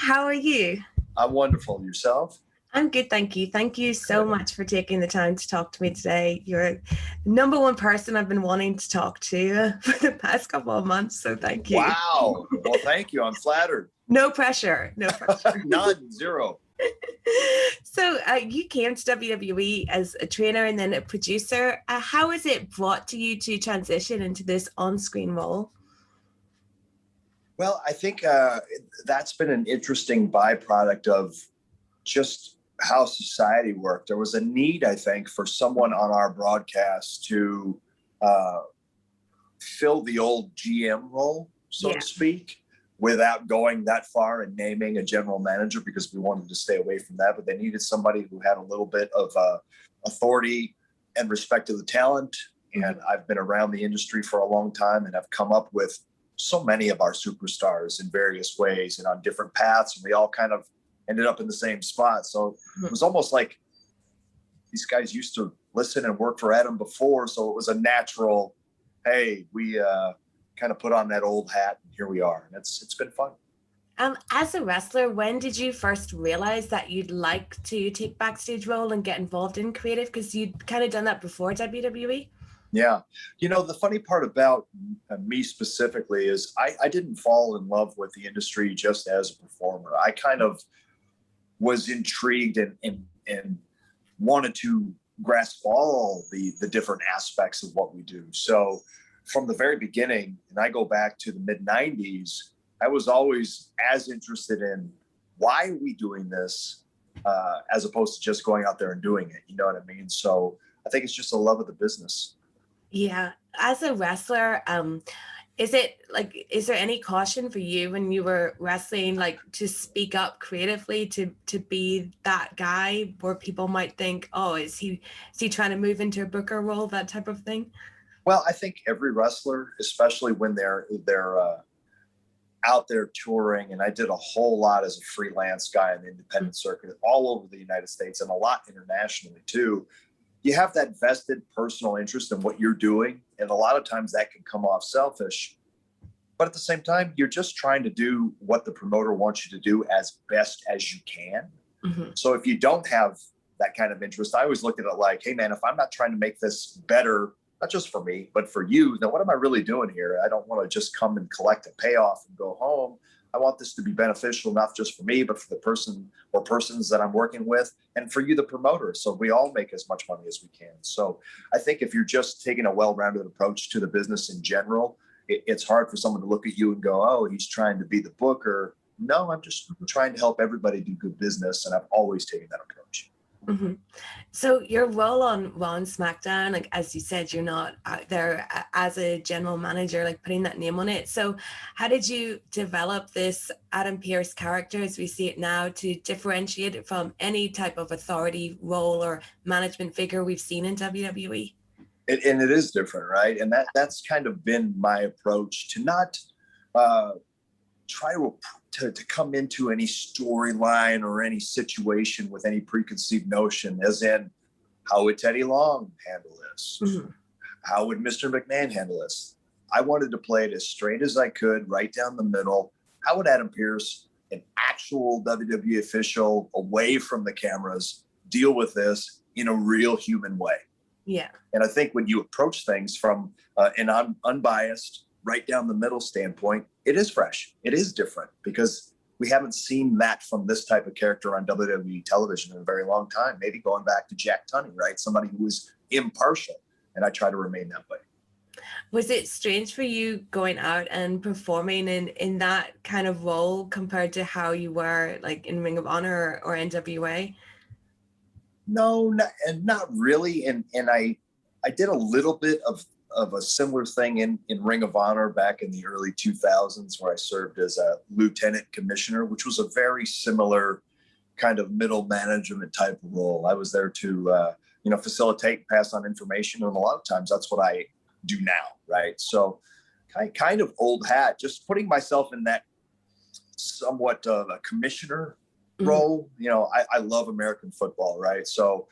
How are you? I'm wonderful. Yourself? I'm good, thank you. Thank you so much for taking the time to talk to me today. You're the number one person I've been wanting to talk to for the past couple of months, so thank you. Wow. Well, thank you. I'm flattered. No pressure. No pressure. None. Zero. So you came to WWE as a trainer and then a producer. How has it brought to you to transition into this on-screen role? Well, I think that's been an interesting byproduct of just how society worked. There was a need, I think, for someone on our broadcast to fill the old GM role, so to speak, without going that far and naming a general manager, because we wanted to stay away from that. But they needed somebody who had a little bit of authority and respect to the talent. And I've been around the industry for a long time and have come up with so many of our superstars in various ways and on different paths. And we all kind of ended up in the same spot. So it was almost like these guys used to listen and work for Adam before. So it was a natural, hey, we kind of put on that old hat and here we are. And it's been fun. As a wrestler, when did you first realize that you'd like to take backstage role and get involved in creative? Because you'd kind of done that before WWE. Yeah. You know, the funny part about me specifically is I didn't fall in love with the industry just as a performer. I kind of was intrigued and wanted to grasp all the different aspects of what we do. So from the very beginning, and I go back to the mid-90s, I was always as interested in why are we doing this as opposed to just going out there and doing it. You know what I mean? So I think it's just a love of the business. Yeah. As a wrestler, is there any caution for you when you were wrestling, like to speak up creatively, to be that guy where people might think, oh, is he trying to move into a booker role, that type of thing? Well, I think every wrestler, especially when they're out there touring, and I did a whole lot as a freelance guy in the independent circuit all over the United States and a lot internationally too. You have that vested personal interest in what you're doing. And a lot of times that can come off selfish. But at the same time, you're just trying to do what the promoter wants you to do as best as you can. So if you don't have that kind of interest, I always look at it like, hey, man, if I'm not trying to make this better, not just for me, but for you, then what am I really doing here? I don't want to just come and collect a payoff and go home. I want this to be beneficial, not just for me, but for the person or persons that I'm working with, and for you, the promoter. So we all make as much money as we can. So I think if you're just taking a well-rounded approach to the business in general, it's hard for someone to look at you and go, oh, he's trying to be the booker. No, I'm just trying to help everybody do good business. And I've always taken that approach. So your role on Raw and SmackDown, like as you said, you're not out there as a general manager, like putting that name on it. So how did you develop this Adam Pearce character as we see it now to differentiate it from any type of authority role or management figure we've seen in WWE? And it is different, right? And that's kind of been my approach to not try to come into any storyline or any situation with any preconceived notion, as in, how would Teddy Long handle this? How would Mr. McMahon handle this? I wanted to play it as straight as I could, right down the middle. How would Adam Pearce, an actual WWE official away from the cameras, deal with this in a real human way? Yeah. And I think when you approach things from an unbiased, right down the middle standpoint, it is fresh. It is different because we haven't seen that from this type of character on WWE television in a very long time, maybe going back to Jack Tunney, right? Somebody who was impartial. And I try to remain that way. Was it strange for you going out and performing in that kind of role compared to how you were like in Ring of Honor or NWA? No, not really. And I did a little bit of a similar thing in Ring of Honor back in the early 2000s, where I served as a lieutenant commissioner, which was a very similar kind of middle management type of role. I was there to, facilitate and pass on information. And a lot of times that's what I do now, right? So kind of old hat, just putting myself in that somewhat of a commissioner role. You know, I love American football, right? So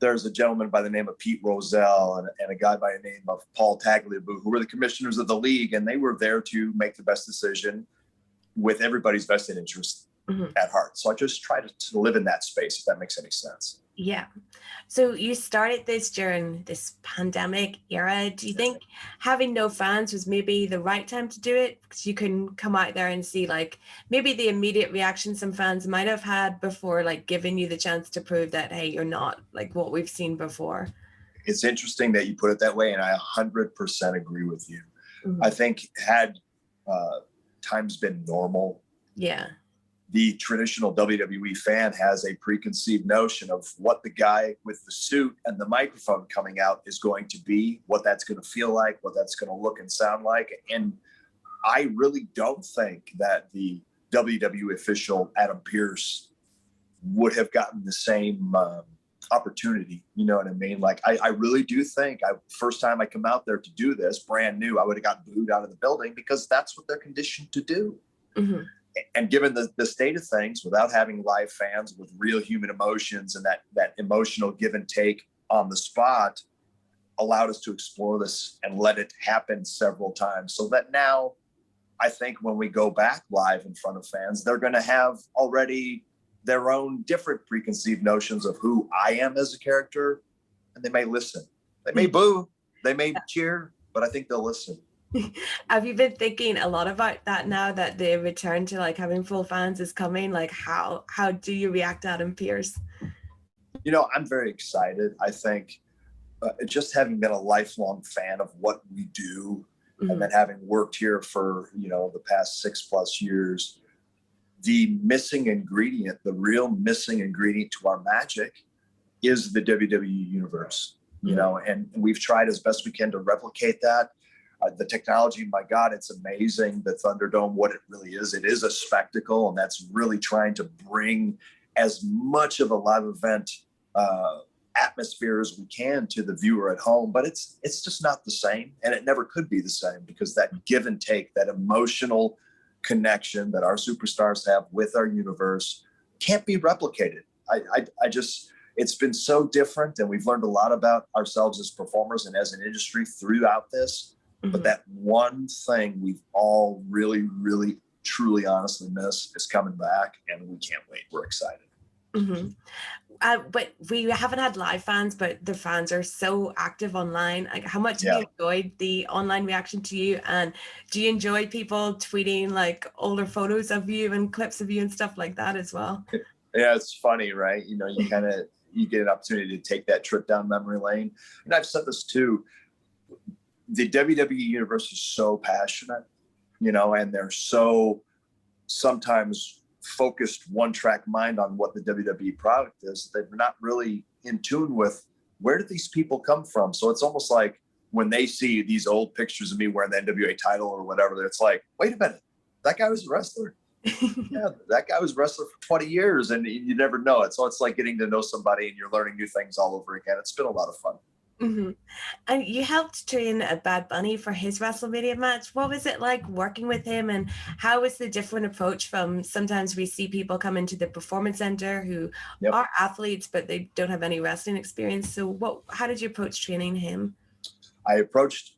there's a gentleman by the name of Pete Rozelle and a guy by the name of Paul Tagliabue, who were the commissioners of the league, and they were there to make the best decision with everybody's vested interest at heart. So I just try to live in that space, if that makes any sense. Yeah. So you started this during this pandemic era. Do you think having no fans was maybe the right time to do it? Because you can come out there and see like maybe the immediate reaction some fans might have had before, like giving you the chance to prove that, hey, you're not like what we've seen before. It's interesting that you put it that way, and I 100% agree with you. Mm-hmm. I think had times been normal, yeah, the traditional WWE fan has a preconceived notion of what the guy with the suit and the microphone coming out is going to be, what that's going to feel like, what that's going to look and sound like. And I really don't think that the WWE official Adam Pearce would have gotten the same opportunity. You know what I mean? Like, I really do think first time I come out there to do this brand new, I would have gotten booed out of the building because that's what they're conditioned to do. Mm-hmm. And given the state of things, without having live fans with real human emotions and that emotional give and take on the spot, allowed us to explore this and let it happen several times. So that now, I think when we go back live in front of fans, they're going to have already their own different preconceived notions of who I am as a character, and they may listen. They may boo, they may cheer, but I think they'll listen. Have you been thinking a lot about that now that the return to like having full fans is coming? Like how do you react to Adam Pearce? You know, I'm very excited. I think just having been a lifelong fan of what we do, mm-hmm. and then having worked here for, you know, the past 6+ years, the missing ingredient, the real missing ingredient to our magic is the WWE universe, you mm-hmm. know, and we've tried as best we can to replicate that. The technology, my God, it's amazing. The Thunderdome, what it really is, it is a spectacle, and that's really trying to bring as much of a live event atmosphere as we can to the viewer at home. But it's just not the same, and it never could be the same because that give and take, that emotional connection that our superstars have with our universe can't be replicated. I just, it's been so different, and we've learned a lot about ourselves as performers and as an industry throughout this. Mm-hmm. But that one thing we've all really, really, truly, honestly missed is coming back, and we can't wait. We're excited. Mm-hmm. But we haven't had live fans, but the fans are so active online. Like, how much have you enjoyed the online reaction to you? And do you enjoy people tweeting like older photos of you and clips of you and stuff like that as well? Yeah, it's funny, right? You know, you get an opportunity to take that trip down memory lane. And I've said this too. The WWE universe is so passionate, you know, and they're so sometimes focused one-track mind on what the WWE product is. They're not really in tune with where did these people come from. So it's almost like when they see these old pictures of me wearing the NWA title or whatever, it's like, wait a minute, that guy was a wrestler. Yeah, that guy was a wrestler for 20 years, and you never know it. So it's like getting to know somebody and you're learning new things all over again. It's been a lot of fun. Mm-hmm. And you helped train Bad Bunny for his WrestleMania match. What was it like working with him, and how was the different approach from sometimes we see people come into the Performance Center who are athletes, but they don't have any wrestling experience. So how did you approach training him? I approached,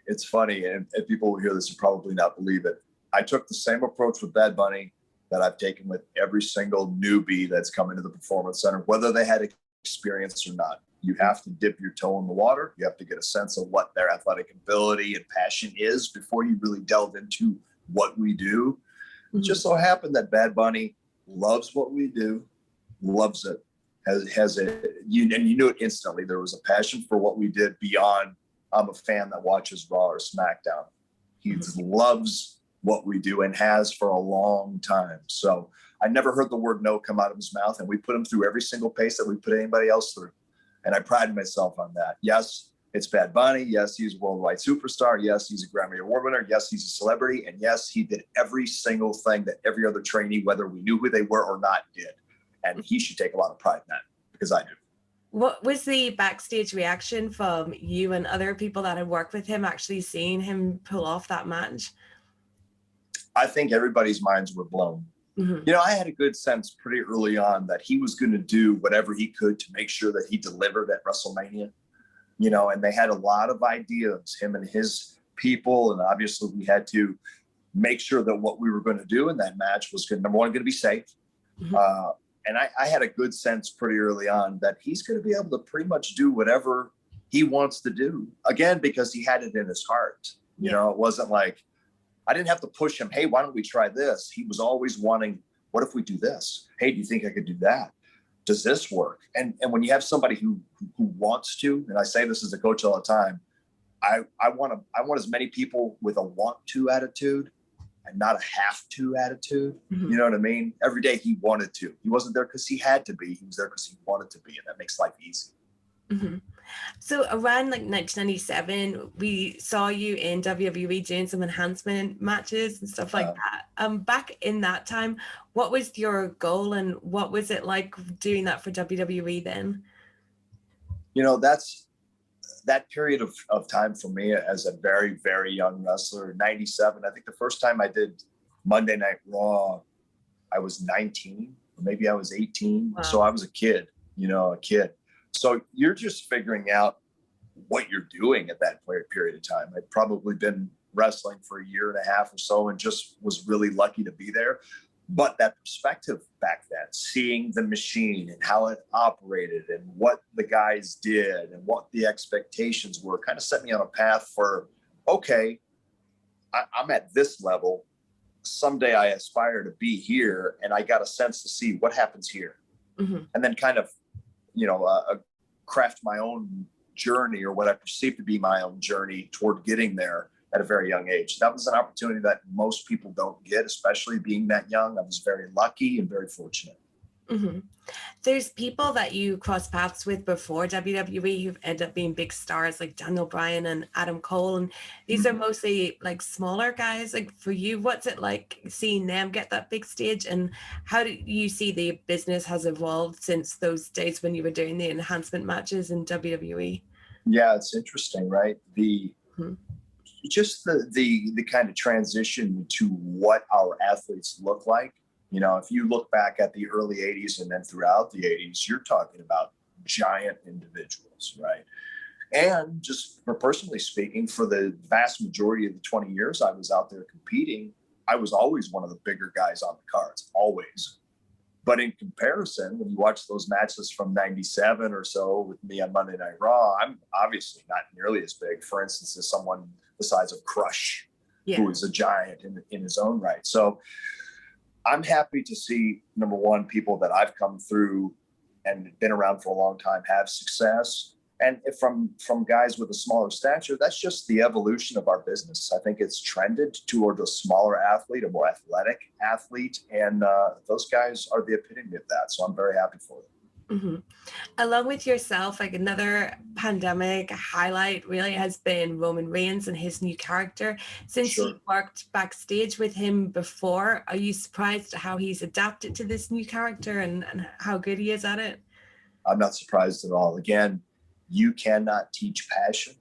it's funny, and people will hear this and probably not believe it. I took the same approach with Bad Bunny that I've taken with every single newbie that's come into the Performance Center, whether they had experience or not. You have to dip your toe in the water. You have to get a sense of what their athletic ability and passion is before you really delve into what we do. Mm-hmm. It just so happened that Bad Bunny loves what we do, loves it, and you knew it instantly. There was a passion for what we did beyond, I'm a fan that watches Raw or SmackDown. He loves what we do and has for a long time. So I never heard the word no come out of his mouth, and we put him through every single pace that we put anybody else through. And I pride myself on that. Yes, it's Bad Bunny. Yes, he's a worldwide superstar. Yes, he's a Grammy Award winner. Yes, he's a celebrity. And yes, he did every single thing that every other trainee, whether we knew who they were or not, did. And he should take a lot of pride in that, because I do. What was the backstage reaction from you and other people that had worked with him actually seeing him pull off that match? I think everybody's minds were blown. Mm-hmm. You know, I had a good sense pretty early on that he was going to do whatever he could to make sure that he delivered at WrestleMania, you know, and they had a lot of ideas, him and his people. And obviously we had to make sure that what we were going to do in that match was good. Number one, going to be safe. Mm-hmm. And I had a good sense pretty early on that he's going to be able to pretty much do whatever he wants to do. Again, because he had it in his heart. You know, it wasn't like, I didn't have to push him. Hey, why don't we try this? He was always wanting, what if we do this? Hey, do you think I could do that? Does this work? And when you have somebody who wants to, and I say this as a coach all the time, I want as many people with a want to attitude and not a have to attitude. Mm-hmm. You know what I mean? Every day he wanted to. He wasn't there because he had to be. He was there because he wanted to be, and that makes life easy. Mm-hmm. So around like 1997, we saw you in WWE doing some enhancement matches and stuff like that. Back in that time, what was your goal and what was it like doing that for WWE then? You know, that period of time for me as a very, very young wrestler, 97, I think the first time I did Monday Night Raw, I was 19, or maybe I was 18. Wow. So I was a kid. So you're just figuring out what you're doing at that period of time. I'd probably been wrestling for a year and a half or so and just was really lucky to be there. But that perspective back then, seeing the machine and how it operated and what the guys did and what the expectations were kind of set me on a path for, okay, I'm at this level. Someday I aspire to be here, and I got a sense to see what happens here. Mm-hmm. And then kind of, craft my own journey, or what I perceive to be my own journey toward getting there at a very young age. That was an opportunity that most people don't get, especially being that young. I was very lucky and very fortunate. Mm-hmm. There's people that you cross paths with before WWE who've ended up being big stars, like Daniel Bryan and Adam Cole, and these are mostly like smaller guys. Like for you, what's it like seeing them get that big stage, and how do you see the business has evolved since those days when you were doing the enhancement matches in WWE? Yeah, it's interesting, right? Just the kind of transition to what our athletes look like. If you look back at the early 80s and then throughout the 80s, you're talking about giant individuals, right? And just for personally speaking, for the vast majority of the 20 years I was out there competing, I was always one of the bigger guys on the cards, always. But in comparison, when you watch those matches from 97 or so with me on Monday Night Raw, I'm obviously not nearly as big, for instance, as someone the size of Crush, who is a giant in his own right. So I'm happy to see, number one, people that I've come through and been around for a long time have success. And if from guys with a smaller stature, that's just the evolution of our business. I think it's trended toward a smaller athlete, a more athletic athlete. And those guys are the epitome of that. So I'm very happy for them. Mm-hmm. Along with yourself, like another pandemic highlight really has been Roman Reigns and his new character. Since you worked backstage with him before, are you surprised at how he's adapted to this new character and how good he is at it? I'm not surprised at all. Again, you cannot teach passion.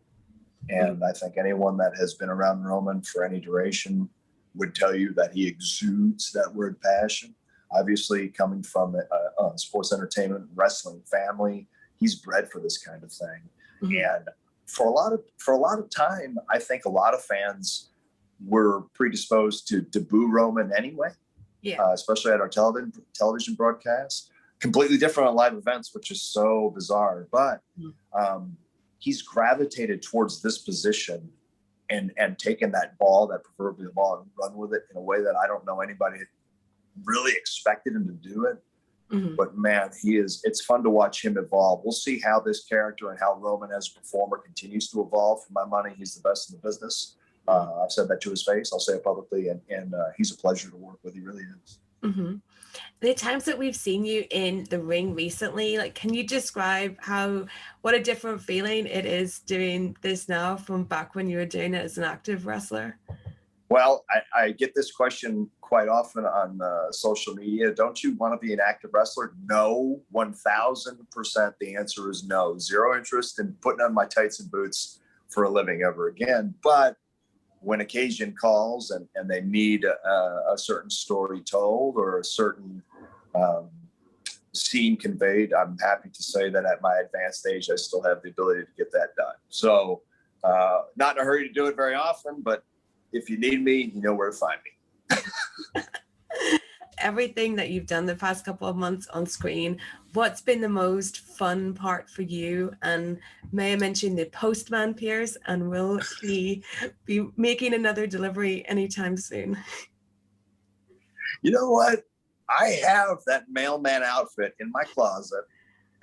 And I think anyone that has been around Roman for any duration would tell you that he exudes that word passion. Obviously, coming from a sports entertainment wrestling family, he's bred for this kind of thing. Mm-hmm. And for a lot of time, I think a lot of fans were predisposed to boo Roman anyway. Especially at our television broadcast. Completely different on live events, which is so bizarre. But he's gravitated towards this position and taken that proverbial ball, and run with it in a way that I don't know anybody really expected him to do it. Mm-hmm. But man, it's fun to watch him evolve. We'll see how this character and how Roman as a performer continues to evolve. For my money, he's the best in the business. I've said that to his face. I'll say it publicly. And he's a pleasure to work with. He really is. Mm-hmm. The times that we've seen you in the ring recently, like, can you describe what a different feeling it is doing this now from back when you were doing it as an active wrestler? Well, I get this question quite often on social media. Don't you want to be an active wrestler? No, 1,000%. The answer is no. Zero interest in putting on my tights and boots for a living ever again. But when occasion calls and they need a certain story told or a certain scene conveyed, I'm happy to say that at my advanced age, I still have the ability to get that done. So not in a hurry to do it very often, but If you need me, you know where to find me. Everything that you've done the past couple of months on screen, what's been the most fun part for you? And may I mention the Postman Pearce, and will he be making another delivery anytime soon? You know what? I have that mailman outfit in my closet.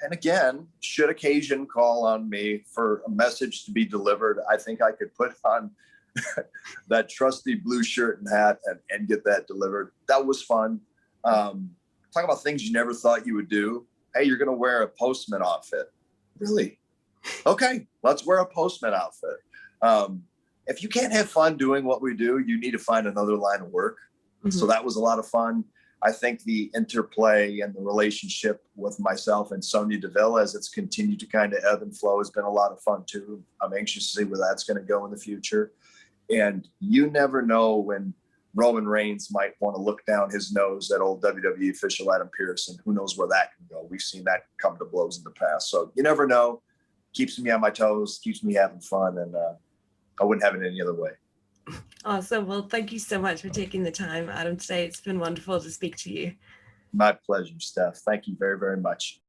And again, should occasion call on me for a message to be delivered, I think I could put on that trusty blue shirt and hat and get that delivered. That was fun. Talk about things you never thought you would do. Hey, you're going to wear a postman outfit. Really? Okay, let's wear a postman outfit. If you can't have fun doing what we do, you need to find another line of work. Mm-hmm. So that was a lot of fun. I think the interplay and the relationship with myself and Sonya Deville, as it's continued to kind of ebb and flow, has been a lot of fun too. I'm anxious to see where that's going to go in the future. And you never know when Roman Reigns might want to look down his nose at old WWE official Adam Pearce, and who knows where that can go. We've seen that come to blows in the past. So you never know. Keeps me on my toes, keeps me having fun, and I wouldn't have it any other way. Awesome. Well, thank you so much for taking the time, Adam, today. It's been wonderful to speak to you. My pleasure, Steph. Thank you very, very much.